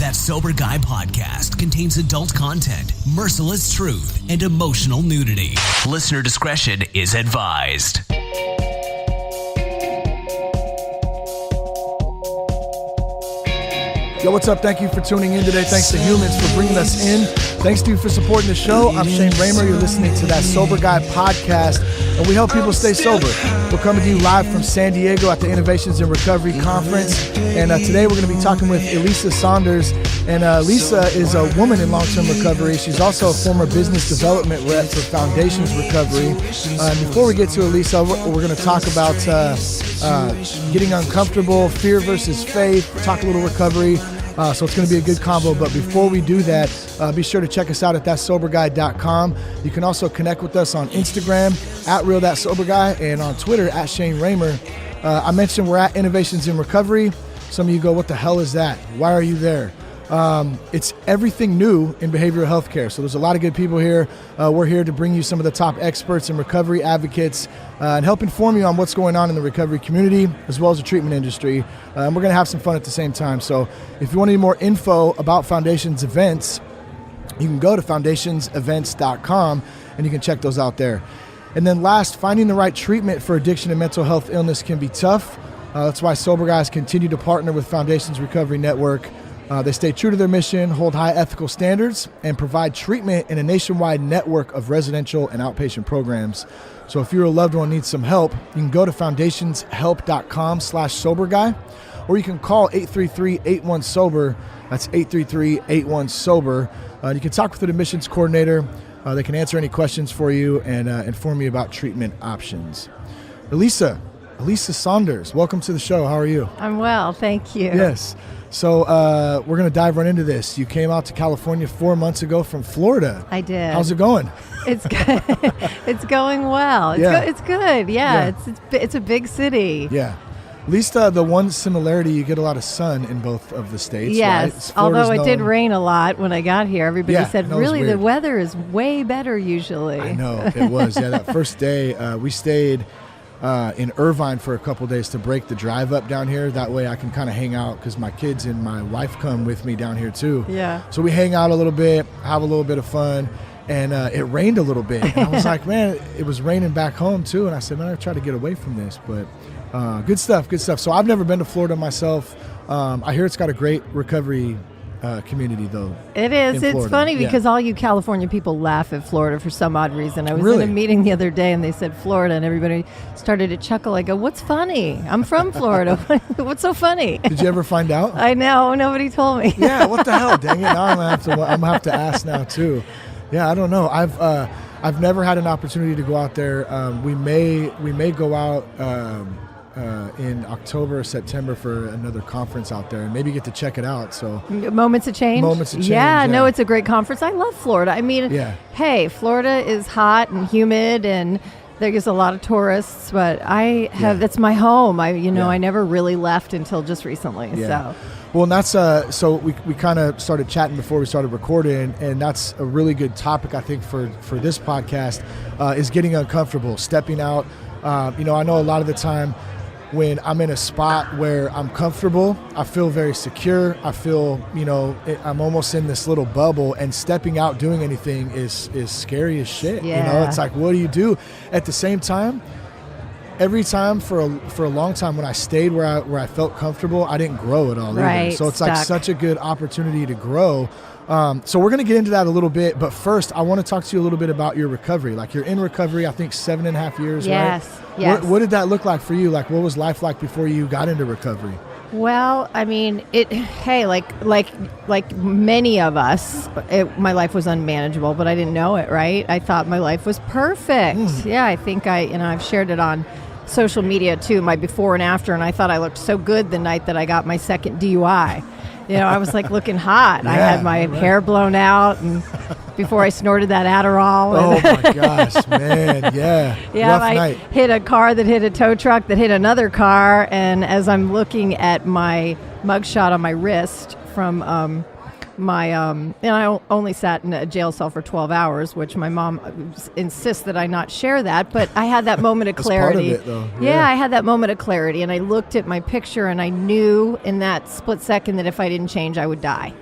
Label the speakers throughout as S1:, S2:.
S1: That Sober Guy podcast contains adult content, merciless truth, and emotional nudity. Listener discretion is advised.
S2: Yo, what's up? Thank you for tuning in today. Thanks to Humans for bringing us in. Thanks to you for supporting the show. I'm Shane Raymer. You're listening to That Sober Guy podcast, and we help people stay sober. We're coming to you live from San Diego at the Innovations in Recovery Conference, and today we're going to be talking with Elisa Saunders. And Lisa is a woman in long-term recovery. She's also a former business development rep for Foundations Recovery. And before we get to Elisa, we're going to talk about getting uncomfortable, fear versus faith, talk a little recovery. So it's going to be a good combo. But before we do that, be sure to check us out at thatsoberguy.com. You can also connect with us on Instagram at RealThatSoberGuy and on Twitter at Shane Raymer. I mentioned we're at Innovations in Recovery. Some of you go, what the hell is that? Why are you there? It's everything new in behavioral health care. So there's a lot of good people here. We're here to bring you some of the top experts and recovery advocates and help inform you on what's going on in the recovery community as well as the treatment industry. And we're going to have some fun at the same time. So if you want any more info about Foundations events, you can go to foundationsevents.com and you can check those out there. And then last, finding the right treatment for addiction and mental health illness can be tough. That's why Sober Guys continue to partner with Foundations Recovery Network. They stay true to their mission, hold high ethical standards, and provide treatment in a nationwide network of residential and outpatient programs. So if your loved one needs some help, you can go to foundationshelp.com/soberguy, or you can call 833-81-SOBER. That's 833-81-SOBER. You can talk with an admissions coordinator. They can answer any questions for you and inform you about treatment options. Elisa Saunders, welcome to the show. How are you?
S3: I'm well, thank you.
S2: Yes. So we're going to dive right into this. You came out to California 4 months ago from Florida.
S3: I did.
S2: How's it going?
S3: It's good. It's going well. It's good. Yeah. It's a big city.
S2: Yeah. At least the one similarity, you get a lot of sun in both of the states.
S3: Yes.
S2: Right?
S3: Although it did rain a lot when I got here. Everybody said, really, the weather is way better usually.
S2: I know. It was. Yeah. That first day, we stayed in Irvine for a couple days to break the drive up down here. That way I can kind of hang out because my kids and my wife come with me down here too.
S3: Yeah.
S2: So we hang out a little bit, have a little bit of fun, and it rained a little bit. And I was like, man, it was raining back home too. And I said, man, I try to get away from this, but good stuff. So I've never been to Florida myself. I hear it's got a great recovery community though.
S3: It is. It's funny because all you California people laugh at Florida for some odd reason. I was in a meeting the other day and they said Florida and everybody started to chuckle. I go, what's funny? I'm from Florida. What's so funny?
S2: Did you ever find out?
S3: I know. Nobody told me.
S2: Yeah. What the hell? Dang it. Now I'm gonna have to ask now too. Yeah. I don't know. I've never had an opportunity to go out there. We may go out in October or September for another conference out there and maybe get to check it out. So
S3: Moments of Change?
S2: Moments of Change.
S3: Yeah, no, it's a great conference. I love Florida. I mean, hey, Florida is hot and humid and there's a lot of tourists, but that's my home. I never really left until just recently.
S2: Yeah. So. Well, and that's so we kind of started chatting before we started recording, and that's a really good topic I think for this podcast is getting uncomfortable, stepping out. I know a lot of the time when I'm in a spot where I'm comfortable, I feel very secure. I feel, I'm almost in this little bubble, and stepping out doing anything is scary as shit.
S3: Yeah.
S2: It's like, what do you do? At the same time, every time for a long time when I stayed where I felt comfortable, I didn't grow at all either. So it's like such a good opportunity to grow. So we're going to get into that a little bit, but first I want to talk to you a little bit about your recovery. Like you're in recovery, I think 7.5 years, right?
S3: Yes.
S2: What did that look like for you? Like what was life like before you got into recovery?
S3: Well, I mean, like many of us, my life was unmanageable, but I didn't know it, right? I thought my life was perfect. Yeah, I think I've shared it on social media too, my before and after, and I thought I looked so good the night that I got my second DUI. I was like looking hot. I had my hair blown out, and before I snorted that Adderall.
S2: Oh my gosh, man, yeah.
S3: Yeah,
S2: Rough
S3: I
S2: night.
S3: hit a car that hit a tow truck that hit another car, and as I'm looking at my mugshot on my wrist from and I only sat in a jail cell for 12 hours, which my mom insists that I not share that, but I had that moment of clarity.
S2: That's part of it, though.
S3: Yeah, I had that moment of clarity, and I looked at my picture, and I knew in that split second that if I didn't change, I would die.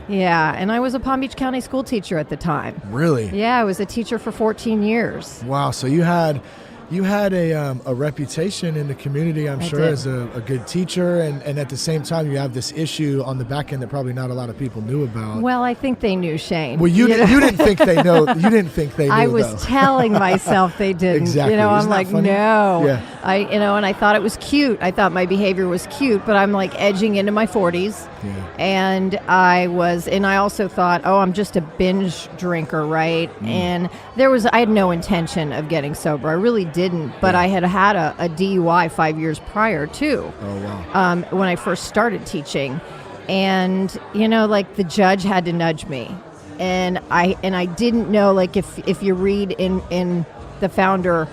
S3: Yeah, and I was a Palm Beach County school teacher at the time.
S2: Really?
S3: Yeah, I was a teacher for 14 years.
S2: Wow. So you had a reputation in the community, I'm sure, as a good teacher, and at the same time you have this issue on the back end that probably not a lot of people knew about.
S3: Well, I think they knew, Shane.
S2: Well, you didn't think they know. You didn't think they knew.
S3: I was telling myself they didn't.
S2: Exactly.
S3: I'm
S2: Isn't that
S3: like,
S2: funny?
S3: no.
S2: Yeah.
S3: And I thought it was cute. I thought my behavior was cute, but I'm like edging into my 40s.
S2: Yeah.
S3: And I also thought, I'm just a binge drinker, right? And I had no intention of getting sober. I really didn't, but I had a DUI 5 years prior too.
S2: Oh, wow.
S3: When I first started teaching. And, the judge had to nudge me. And I didn't know, if you read in the founder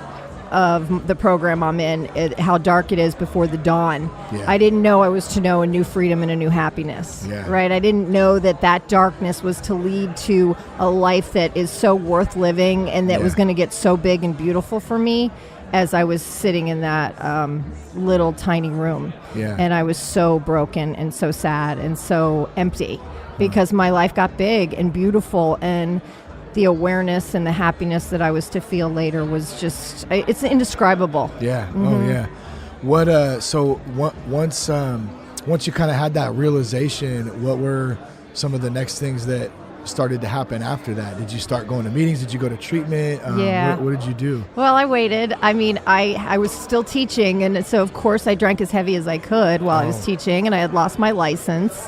S3: of the program I'm in, how dark it is before the dawn.
S2: Yeah.
S3: I didn't know I was to know a new freedom and a new happiness, right? I didn't know that darkness was to lead to a life that is so worth living and that was going to get so big and beautiful for me as I was sitting in that little tiny room.
S2: Yeah.
S3: And I was so broken and so sad and so empty because my life got big and beautiful, and the awareness and the happiness that I was to feel later was just, it's indescribable.
S2: Yeah. Oh, yeah. What, once you kind of had that realization, what were some of the next things that started to happen after that? Did you start going to meetings? Did you go to treatment? What did you do?
S3: Well, I waited. I mean, I was still teaching, and so of course I drank as heavy as I could while I was teaching, and I had lost my license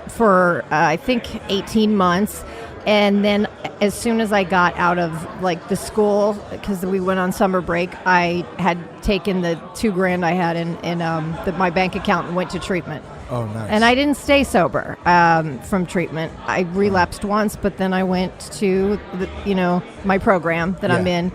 S3: for I think 18 months. And then as soon as I got out of the school, because we went on summer break, I had taken the $2,000 I had in my bank account and went to treatment.
S2: Oh, nice.
S3: And I didn't stay sober from treatment. I relapsed once, but then I went to my program that I'm in,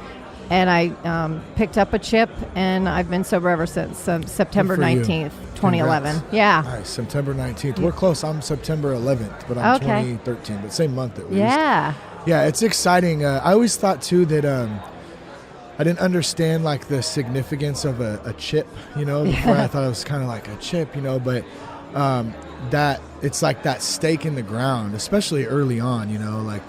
S3: and I picked up a chip, and I've been sober ever since September 19th, 2011.
S2: Congrats.
S3: Yeah.
S2: Nice. September 19th. We're close. I'm September 11th, but I'm 2013, but same month at least.
S3: Yeah.
S2: Yeah, it's exciting. I always thought, too, that I didn't understand, the significance of a chip, before. I thought it was kind of like a chip, but that it's like that stake in the ground, especially early on,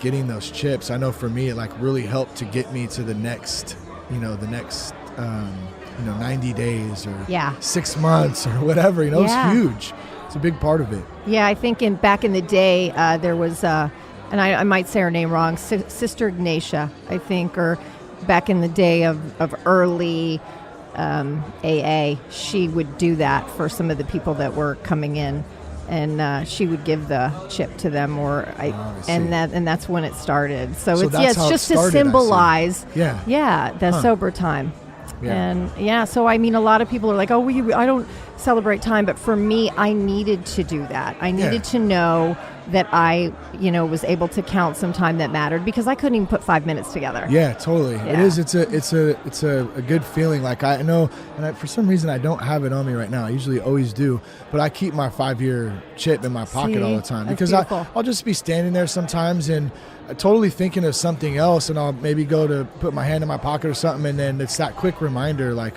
S2: getting those chips. I know for me, it really helped to get me to the next 90 days or 6 months or whatever, It's huge. It's a big part of it.
S3: Yeah, I think back in the day, there was, and I might say her name wrong, Sister Ignatia, I think, or back in the day of early AA, she would do that for some of the people that were coming in, and she would give the chip to them, and that's when it started. So it's just to symbolize, the sober time. Yeah. And so I mean, a lot of people are like, I don't celebrate time, but for me, I needed to do that. I needed to know that I, was able to count some time that mattered, because I couldn't even put 5 minutes together.
S2: Yeah, totally. Yeah. It is. It's a good feeling. I know, and for some reason I don't have it on me right now. I usually always do, but I keep my 5-year chip in my pocket all the time, because I'll just be standing there sometimes and totally thinking of something else, and I'll maybe go to put my hand in my pocket or something, and then it's that quick reminder, I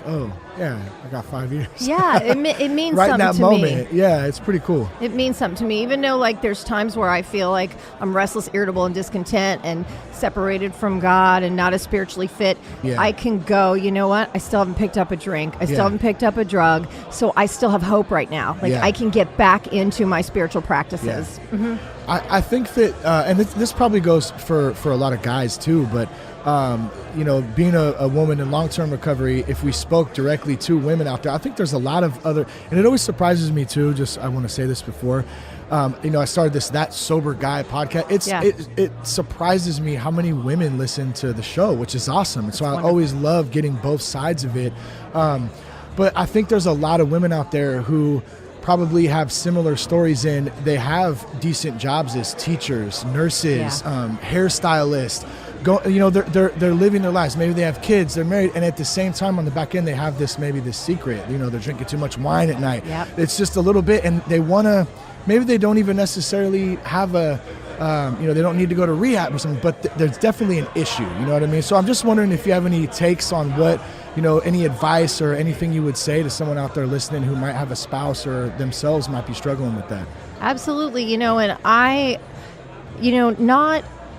S2: got 5 years.
S3: Yeah, it means
S2: right
S3: something
S2: in that
S3: to
S2: moment.
S3: me.
S2: Yeah, it's pretty cool.
S3: It means something to me, even though there's times where I feel like I'm restless, irritable, and discontent, and separated from God, and not as spiritually fit.
S2: Yeah.
S3: I can go, you know what? I still haven't picked up a drink. I still haven't picked up a drug. So I still have hope right now. I can get back into my spiritual practices.
S2: Yeah. Mm-hmm. I think that, and this probably goes for a lot of guys too, but being a woman in long-term recovery, if we spoke directly to women out there, I think there's a lot of other, and it always surprises me too, I want to say this before, I started That Sober Guy podcast. It surprises me how many women listen to the show, which is awesome. And so I always love getting both sides of it. But I think there's a lot of women out there who probably have similar stories, and they have decent jobs as teachers, nurses, hairstylists. They're living their lives. Maybe they have kids, they're married, and at the same time on the back end they have this secret. They're drinking too much wine at night.
S3: Yep.
S2: It's just a little bit, and they want to. Maybe they don't even necessarily have a. They don't need to go to rehab or something, but there's definitely an issue. You know what I mean? So I'm just wondering if you have any takes on what, any advice or anything you would say to someone out there listening who might have a spouse or themselves might be struggling with that.
S3: Absolutely. And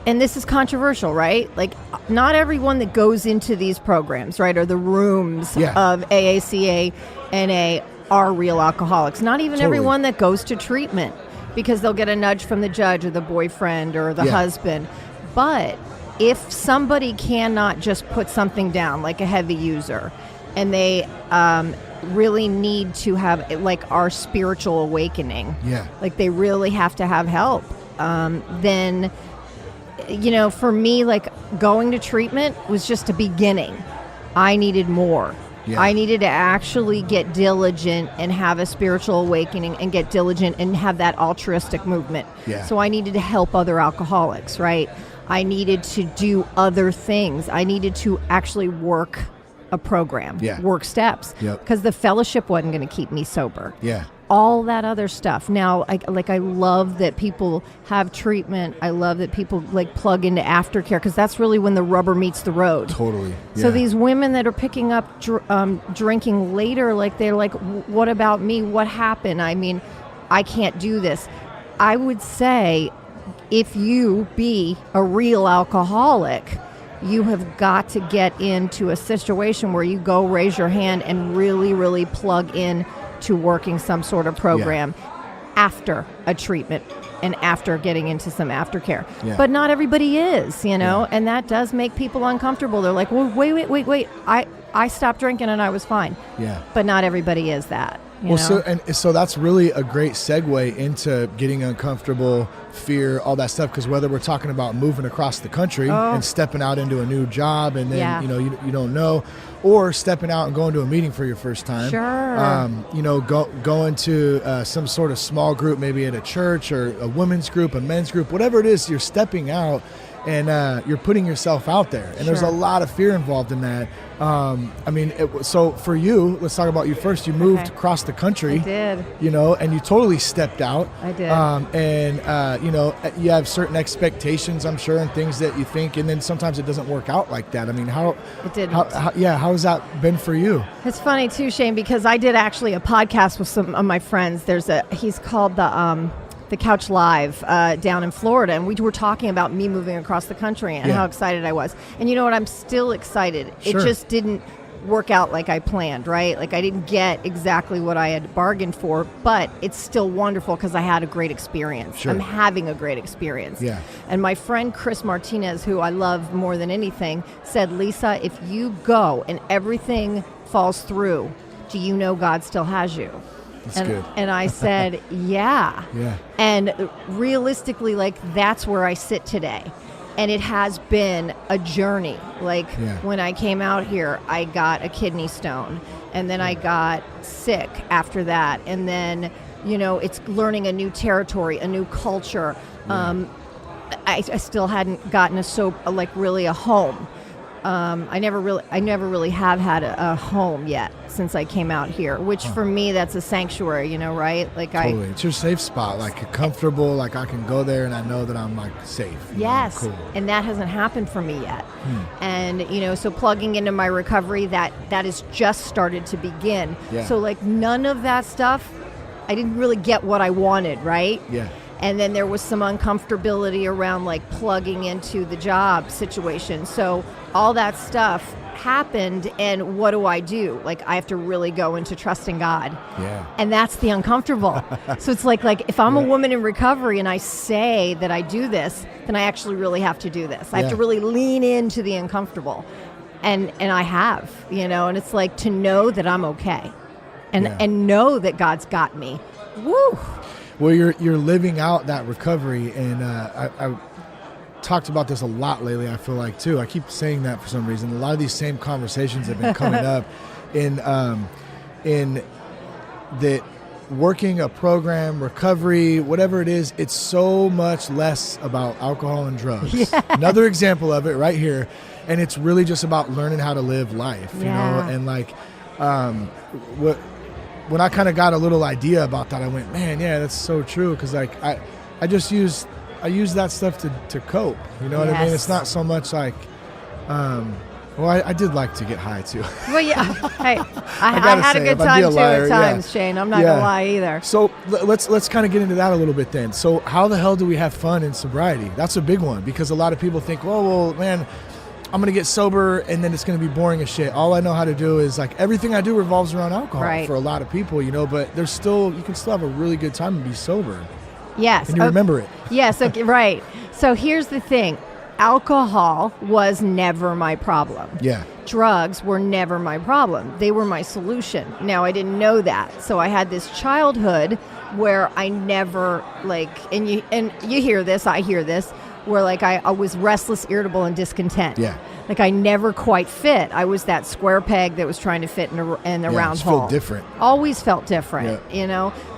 S3: and this is controversial, right? Like, not everyone that goes into these programs, right, or the rooms of AACA, NA, are real alcoholics. Not even everyone that goes to treatment, because they'll get a nudge from the judge or the boyfriend or the husband. But if somebody cannot just put something down, like a heavy user, and they really need to have, like, our spiritual awakening, like they really have to have help, then, for me, like, going to treatment was just a beginning. I needed more. I needed to actually get diligent and have a spiritual awakening and get diligent and have that altruistic movement. So I needed to help other alcoholics, right? I needed to do other things. I needed to actually work a program, work steps, because the fellowship wasn't going to keep me sober. All that other stuff. Now, I love that people have treatment. I love that people, like, plug into aftercare, because that's really when the rubber meets the road.
S2: Totally.
S3: So these women that are picking up drinking later, like, they're like, what about me? What happened? I mean, I can't do this. I would say, if you be a real alcoholic, you have got to get into a situation where you go raise your hand and really, really plug in to working some sort of program after a treatment and after getting into some aftercare. But not everybody is, and that does make people uncomfortable. They're like, well, wait. I stopped drinking and I was fine. But not everybody is that.
S2: So that's really a great segue into getting uncomfortable, fear, all that stuff, because whether we're talking about moving across the country and stepping out into a new job, and then you don't know, or stepping out and going to a meeting for your first time, going to some sort of small group, maybe at a church or a women's group, a men's group, whatever it is, you're stepping out and you're putting yourself out there, and there's a lot of fear involved in that. So for you, let's talk about you first. You moved across the country.
S3: I did.
S2: And you totally stepped out.
S3: I did.
S2: You have certain expectations, I'm sure, and things that you think, and then sometimes it doesn't work out like that. I mean,
S3: it didn't.
S2: How has that been for you?
S3: It's funny too, Shane, because I did actually a podcast with some of my friends. He's called the Couch Live down in Florida, and we were talking about me moving across the country and how excited I was. And you know what? I'm still excited. Sure. It just didn't work out like I planned, right? Like, I didn't get exactly what I had bargained for, but it's still wonderful because I had a great experience. Sure. I'm having a great experience. And my friend Chris Martinez, who I love more than anything, said, Lisa, if you go and everything falls through, do you know God still has you?
S2: That's good.
S3: And I said, yeah. And realistically, like, that's where I sit today. And it has been a journey. Like, when I came out here, I got a kidney stone. And then I got sick after that. And then, it's learning a new territory, a new culture. I still hadn't gotten really a home. I never really have had a home yet since I came out here, which for me, that's a sanctuary, right? Like,
S2: totally. It's your safe spot, like comfortable, like I can go there and I know that I'm like safe.
S3: Yes.
S2: Cool.
S3: And that hasn't happened for me yet. And, so plugging into my recovery, that has just started to begin. So, like, none of that stuff, I didn't really get what I wanted, right? And then there was some uncomfortability around, like, plugging into the job situation. So all that stuff happened, and what do? Like, I have to really go into trusting God. And that's the uncomfortable. So it's like if I'm a woman in recovery and I say that I do this, then I actually really have to do this. I have to really lean into the uncomfortable. And I have, and it's like to know that I'm okay and know that God's got me. Woo!
S2: Well, you're living out that recovery, and I talked about this a lot lately, I feel like, too. I keep saying that for some reason. A lot of these same conversations have been coming up in that working a program, recovery, whatever it is, it's so much less about alcohol and drugs. Another example of it right here. And it's really just about learning how to live life, and like when I kind of got a little idea about that, I went, man, that's so true. Because like I use that stuff to cope. You know what I mean? It's not so much like Well, I did like to get high too.
S3: Well, yeah. Hey, I
S2: gotta
S3: had a
S2: say,
S3: good
S2: if I'd be
S3: time
S2: a
S3: too
S2: liar,
S3: at times, Shane. I'm not gonna lie either.
S2: So let's kind of get into that a little bit then. So how the hell do we have fun in sobriety? That's a big one, because a lot of people think, well, man, I'm gonna get sober and then it's gonna be boring as shit. All I know how to do is like everything I do revolves around alcohol for a lot of people, but you can still have a really good time and be sober.
S3: Yes.
S2: And you remember it.
S3: Yes. Okay. Right. So here's the thing. Alcohol was never my problem.
S2: Yeah.
S3: Drugs were never my problem. They were my solution. Now, I didn't know that. So I had this childhood where I never and you hear this, I hear this, where I was restless, irritable, and discontent.
S2: Yeah.
S3: I never quite fit. I was that square peg that was trying to fit in a round hole.
S2: Felt different.
S3: Always felt different,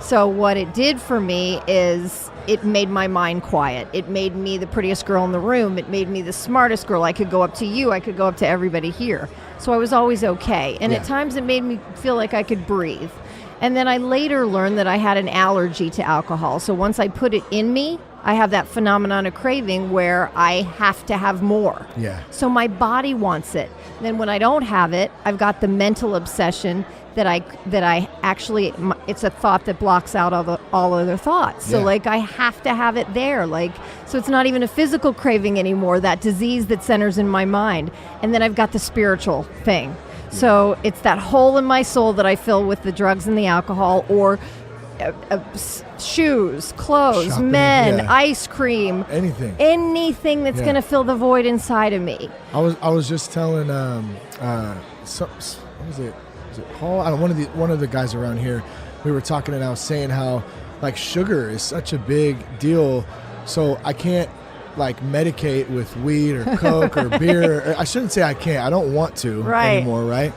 S3: So what it did for me is it made my mind quiet. It made me the prettiest girl in the room. It made me the smartest girl. I could go up to you. I could go up to everybody here. So I was always okay. And at times it made me feel like I could breathe. And then I later learned that I had an allergy to alcohol. So once I put it in me, I have that phenomenon of craving where I have to have more.
S2: Yeah.
S3: So my body wants it. Then when I don't have it, I've got the mental obsession that I actually, it's a thought that blocks out all other thoughts. So I have to have it there. So it's not even a physical craving anymore, that disease that centers in my mind. And then I've got the spiritual thing. So it's that hole in my soul that I fill with the drugs and the alcohol, or shoes, clothes,
S2: shopping,
S3: men, ice cream, anything that's going to fill the void inside of me.
S2: I was just telling what was it? Was it Paul? I don't know, one of the guys around here. We were talking, and I was saying how sugar is such a big deal. So I can't medicate with weed or Coke or beer. I shouldn't say I can't. I don't want to anymore, right?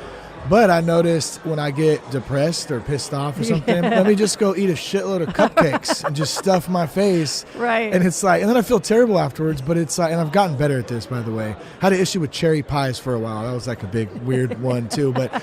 S2: But I noticed when I get depressed or pissed off or something, let me just go eat a shitload of cupcakes and just stuff my face.
S3: Right.
S2: And it's and then I feel terrible afterwards, but it's and I've gotten better at this, by the way. Had an issue with cherry pies for a while. That was a big, weird one too. But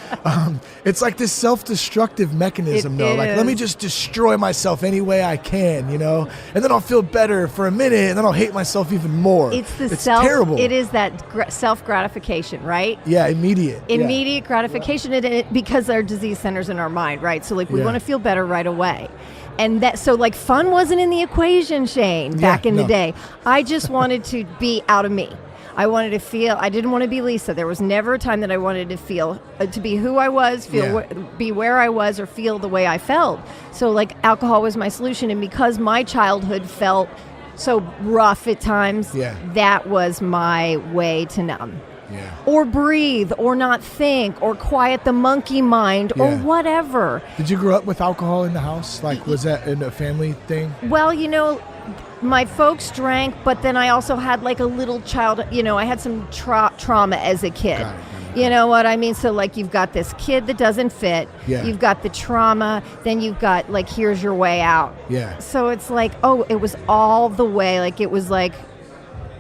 S2: it's this self-destructive mechanism, though. Let me just destroy myself any way I can, and then I'll feel better for a minute, and then I'll hate myself even more.
S3: It's
S2: terrible.
S3: It is that self-gratification, right?
S2: Yeah, immediate
S3: gratification. Because our disease centers in our mind, right? So we want to feel better right away. And that, so fun wasn't in the equation, Shane, back in the day. I just wanted to be out of me. I wanted to feel, I didn't want to be Lisa. There was never a time that I wanted to feel, to be who I was, be where I was, or feel the way I felt. So alcohol was my solution. And because my childhood felt so rough at times, that was my way to numb.
S2: Yeah.
S3: Or breathe, or not think, or quiet the monkey mind, or whatever.
S2: Did you grow up with alcohol in the house? Was that a family thing?
S3: Well, my folks drank, but then I also had a little child, I had some trauma as a kid.
S2: Got it.
S3: You know what I mean? So you've got this kid that doesn't fit.
S2: Yeah.
S3: You've got the trauma. Then you've got here's your way out.
S2: Yeah.
S3: So it's it was all the way. It was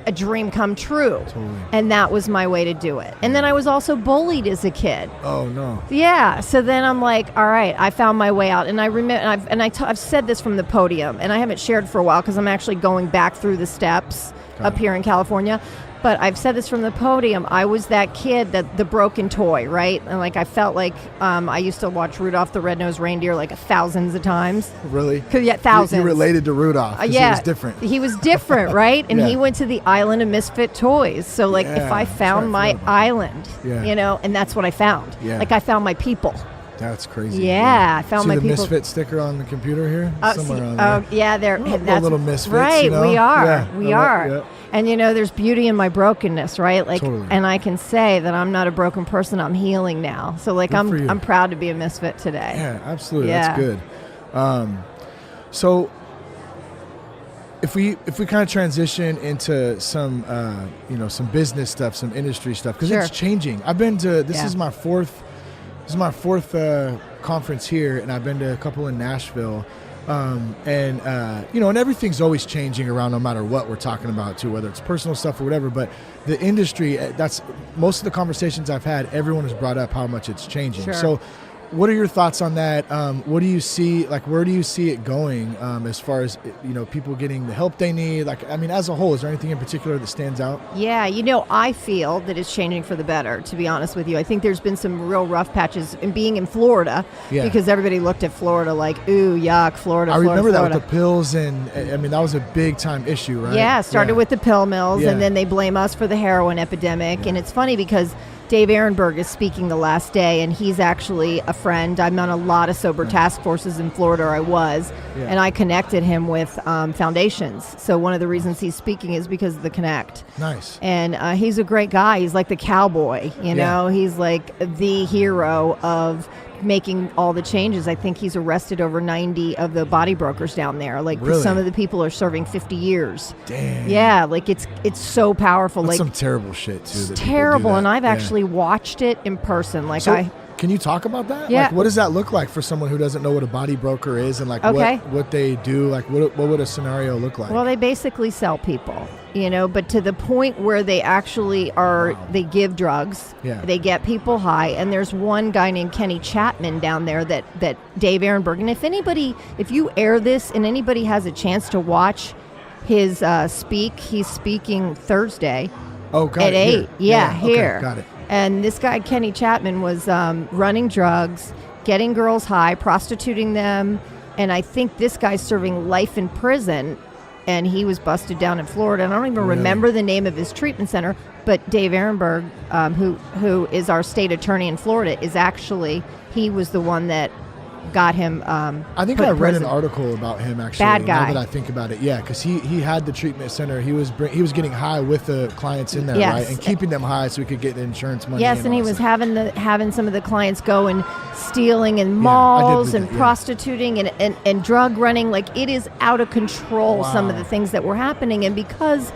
S3: a dream come true.
S2: Totally.
S3: And that was my way to do it. And then I was also bullied as a kid.
S2: Oh no.
S3: Yeah. So then I'm all right, I found my way out. And I remember, I've said this from the podium, and I haven't shared for a while because I'm actually going back through the steps up here in California. But I've said this from the podium. I was that kid, the broken toy, right? And I felt I used to watch Rudolph the Red-Nosed Reindeer thousands of times.
S2: Really?
S3: Yeah, thousands.
S2: You related to Rudolph. He was different.
S3: He was different, right? And he went to the island of misfit toys. So if I found my island, and that's what I found.
S2: Yeah.
S3: I found my people.
S2: That's crazy.
S3: Yeah, I found
S2: see
S3: my
S2: the
S3: people.
S2: Misfit sticker on the computer here? Somewhere on there.
S3: Yeah,
S2: that's little misfits.
S3: Right, we are.
S2: Yeah,
S3: we are. Yeah. And there's beauty in my brokenness, right?
S2: Totally.
S3: And I can say that I'm not a broken person. I'm healing now. So I'm proud to be a misfit today.
S2: Yeah, absolutely. Yeah. That's good. So if we kind of transition into some some business stuff, some industry stuff, because it's changing. I've been to this is my fourth conference here, and I've been to a couple in Nashville. And everything's always changing around, no matter what we're talking about too, whether it's personal stuff or whatever, but the industry, that's most of the conversations I've had, everyone has brought up how much it's changing.
S3: Sure.
S2: So what are your thoughts on that? What do you see, like, where do you see it going as far as, people getting the help they need? Like, I mean, as a whole, is there anything in particular that stands out?
S3: Yeah, I feel that it's changing for the better, to be honest with you. I think there's been some real rough patches in being in Florida because everybody looked at Florida like, ooh, yuck, Florida.
S2: I remember
S3: Florida.
S2: that with the pills, and I mean, that was a big time issue, right?
S3: Yeah, started with the pill mills, and then they blame us for the heroin epidemic. And it's funny because Dave Arenberg is speaking the last day, and he's actually a friend. I'm on a lot of sober task forces in Florida, or I was, and I connected him with foundations. So one of the reasons he's speaking is because of the connect.
S2: Nice.
S3: And he's a great guy. He's like the cowboy, He's like the hero of making all the changes. I think he's arrested over 90 of the body brokers down there. Like,
S2: really?
S3: Some of the people are serving 50 years.
S2: Damn.
S3: Yeah, like it's so powerful.
S2: That's
S3: like
S2: some terrible shit too.
S3: It's terrible, and I've actually watched it in person. Like,
S2: can you talk about that?
S3: Yeah.
S2: Like, what does that look like for someone who doesn't know what a body broker is, and like what they do? Like, what would a scenario look like?
S3: Well, they basically sell people, but to the point where they actually are, they give drugs, they get people high, and there's one guy named Kenny Chapman down there that Dave Ehrenberg, and if you air this and anybody has a chance to watch his he's speaking Thursday at 8. Here.
S2: Okay, got it.
S3: And this guy, Kenny Chapman, was running drugs, getting girls high, prostituting them. And I think this guy's serving life in prison. And he was busted down in Florida. And I don't even remember the name of his treatment center. But Dave Ehrenberg, who is our state attorney in Florida, he was the one that got him
S2: I think I read an article about him, actually.
S3: Bad guy.
S2: Now that I think about it, because he had the treatment center. He was getting high with the clients in there, right, and keeping them high so he could get the insurance money.
S3: Yes, and he was having some of the clients go and stealing in malls and prostituting and drug running. Like, it is out of control. Some of the things that were happening, and because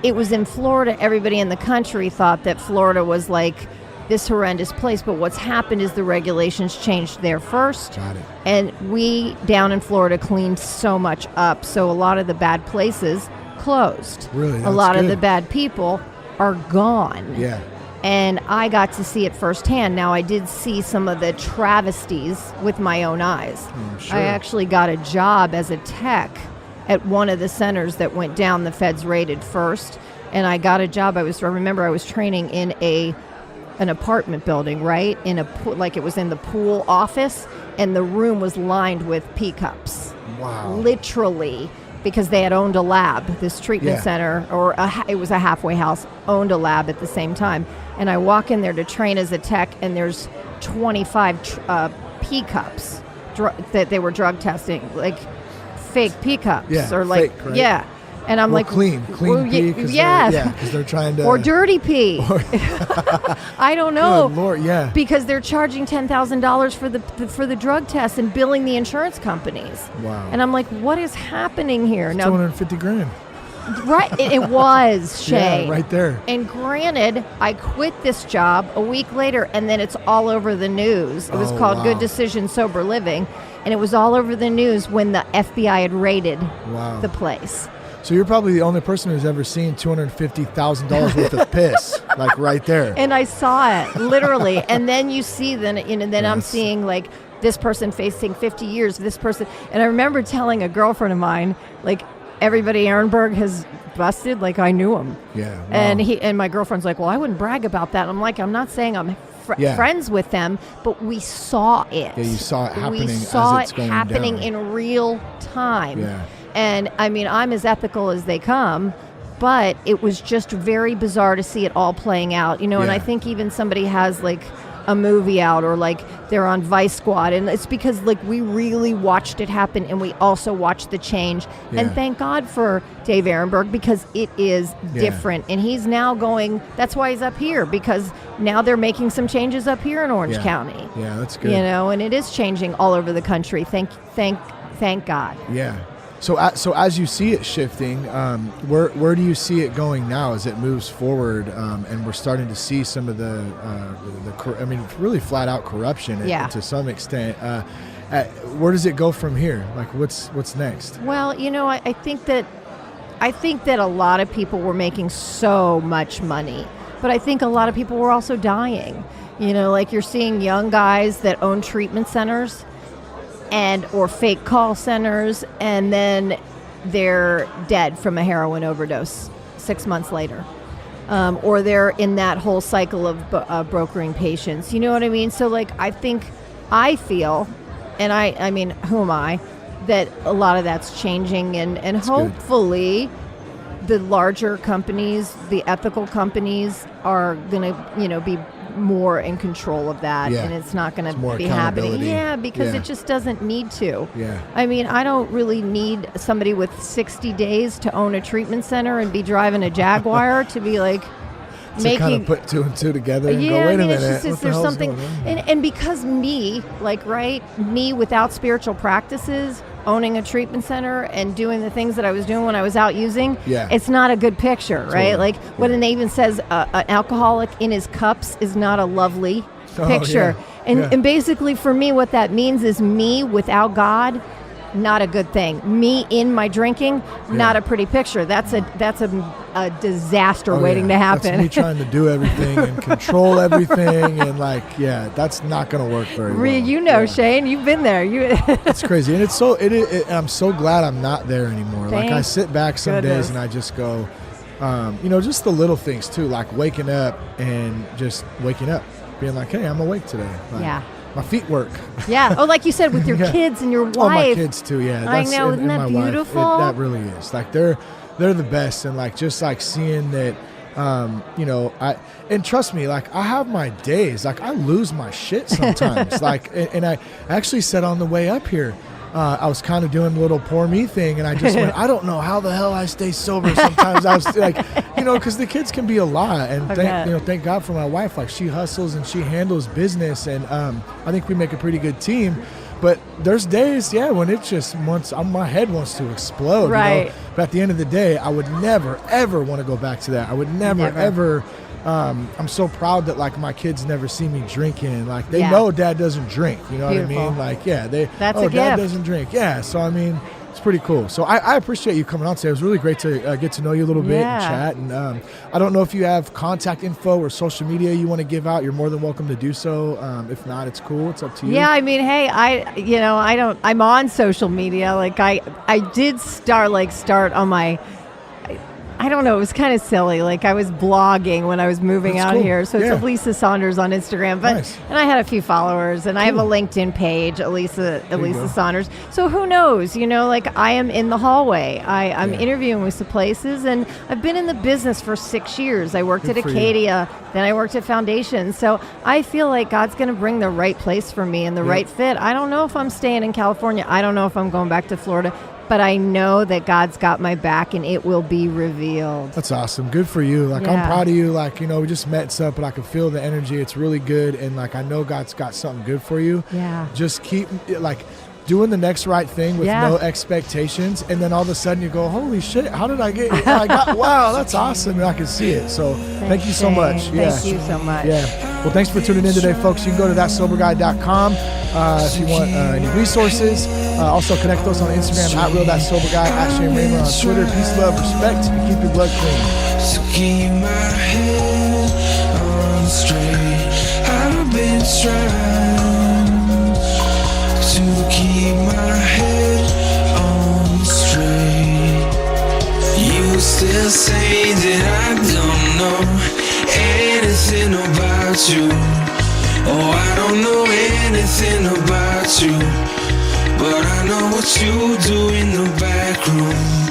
S3: it was in Florida, everybody in the country thought that Florida was like this horrendous place, but what's happened is the regulations changed there first.
S2: Got it.
S3: And we down in Florida cleaned so much up, so a lot of the bad places closed.
S2: Really?
S3: A lot of the bad people are gone.
S2: Yeah.
S3: And I got to see it firsthand. Now, I did see some of the travesties with my own eyes.
S2: Sure.
S3: I actually got a job as a tech at one of the centers that went down. The feds raided first, and I got a job. I remember I was training in an apartment building, right? Like it was in the pool office, and the room was lined with pee cups.
S2: Wow.
S3: Literally, because they had owned a lab, this treatment center, or it was a halfway house, owned a lab at the same time. And I walk in there to train as a tech, and there's 25 pee cups that they were drug testing, like fake pee cups.
S2: Yeah,
S3: or like,
S2: fake, right?
S3: Yeah. And I'm
S2: clean pee, because they're trying to...
S3: Or dirty pee. I don't know.
S2: Good Lord, yeah.
S3: Because they're charging $10,000 for the drug test and billing the insurance companies.
S2: Wow.
S3: And I'm like, what is happening here?
S2: It's
S3: now,
S2: $250,000.
S3: Right, it was, Shay.
S2: Yeah, right there.
S3: And granted, I quit this job a week later, and then it's all over the news. It was called Good Decision, Sober Living, and it was all over the news when the FBI had raided the place.
S2: So you're probably the only person who's ever seen $250,000 worth of piss, like right there.
S3: And I saw it, literally. And then you see, I'm seeing like this person facing 50 years, this person. And I remember telling a girlfriend of mine, like, everybody Arenberg has busted, like I knew him.
S2: Yeah. Wow.
S3: And my girlfriend's like, well, I wouldn't brag about that. I'm like, I'm not saying I'm friends with them, but we saw it.
S2: Yeah, you saw it happening.
S3: We saw
S2: as it's
S3: it
S2: going
S3: happening
S2: down.
S3: in real time.
S2: Yeah.
S3: And I mean, I'm as ethical as they come, but it was just very bizarre to see it all playing out, And I think even somebody has like a movie out, or like they're on Vice Squad, and it's because like we really watched it happen, and we also watched the change. And thank God for Dave Ehrenberg, because it is different, and he's now going. That's why he's up here, because now they're making some changes up here in Orange County.
S2: Yeah, that's good.
S3: And it is changing all over the country. Thank God.
S2: Yeah. So as you see it shifting, where do you see it going now as it moves forward, and we're starting to see some of the really flat out corruption to some extent. Where does it go from here? Like what's next?
S3: Well, I think that a lot of people were making so much money, but I think a lot of people were also dying. You know, like you're seeing young guys that own treatment centers or fake call centers, and then they're dead from a heroin overdose 6 months later. Or they're in that whole cycle of brokering patients. You know what I mean? So, like, I feel, and I mean, who am I, that a lot of that's changing, and hopefully the larger companies, the ethical companies, are going to, be more in control of that, and it's not going to be happening. Yeah, because it just doesn't need to.
S2: Yeah.
S3: I mean, I don't really need somebody with 60 days to own a treatment center and be driving a Jaguar to be like
S2: making kind of put two and two together and go, wait a minute,
S3: it's just, there's something, and because me without spiritual practices, owning a treatment center and doing the things that I was doing when I was out using, it's not a good picture, right? Like when it even says an alcoholic in his cups is not a lovely picture. And basically for me, what that means is me without God, not a good thing. Me in my drinking, not a pretty picture. That's a disaster waiting to happen.
S2: That's me trying to do everything and control everything, and that's not going to work very well.
S3: You know, Shane, you've been there.
S2: It's crazy, and I'm so glad I'm not there anymore. Like I sit back some days and I just go, just the little things too, like waking up and just waking up, being like, hey, I'm awake today. Like, my feet work.
S3: Yeah. Oh, like you said, with your kids and your wife.
S2: Oh, my kids too. Yeah.
S3: I know. Isn't that beautiful?
S2: That really is. Like they're the best, and like just like seeing that. And trust me, like I have my days. Like I lose my shit sometimes. like, and I actually said on the way up here, I was kind of doing a little poor me thing, and I just went, I don't know how the hell I stay sober sometimes. I was like, because the kids can be a lot, and thank God for my wife. Like she hustles and she handles business, and I think we make a pretty good team. But there's days, when it just my head wants to explode.
S3: Right.
S2: But at the end of the day, I would never ever want to go back to that. I would never. Ever. I'm so proud that like my kids never see me drinking. Like they know Dad doesn't drink. You know
S3: Beautiful.
S2: what I mean? Like
S3: that's a gift.
S2: Dad doesn't drink. Yeah. So I mean, it's pretty cool. So I appreciate you coming on today. It was really great to get to know you a little bit and chat. And I don't know if you have contact info or social media you want to give out. You're more than welcome to do so. If not, it's cool. It's up to you.
S3: Yeah. I mean, hey, I'm on social media. Like I did start on my. I don't know. It was kind of silly. Like I was blogging when I was moving out here. So it's Elisa Saunders on Instagram. But and I had a few followers, and I have a LinkedIn page, Elisa Saunders. So who knows? Like I am in the hallway. I'm interviewing with some places, and I've been in the business for 6 years. I worked at Acadia, then I worked at Foundation. So I feel like God's going to bring the right place for me and the right fit. I don't know if I'm staying in California. I don't know if I'm going back to Florida. But I know that God's got my back, and it will be revealed.
S2: That's awesome. Good for you. Like, I'm proud of you. Like, we just met stuff, but I can feel the energy. It's really good. And like, I know God's got something good for you.
S3: Yeah.
S2: Just keep doing the next right thing with no expectations. And then all of a sudden you go, holy shit, how did I get, wow, that's awesome. And I can see it. So thank you so much.
S3: Thank you so much.
S2: Yeah. Well, thanks for tuning in today, folks. You can go to thatsoberguy.com if you want any resources. Also connect with us on Instagram at real.soberguy, at Shane Raymer on Twitter. Peace, love, respect, and keep your blood clean.
S4: So keep my head on straight. I've been trying to keep my head on straight. You still say that I don't know anything about you. Oh, I don't know anything about you, but I know what you do in the back room.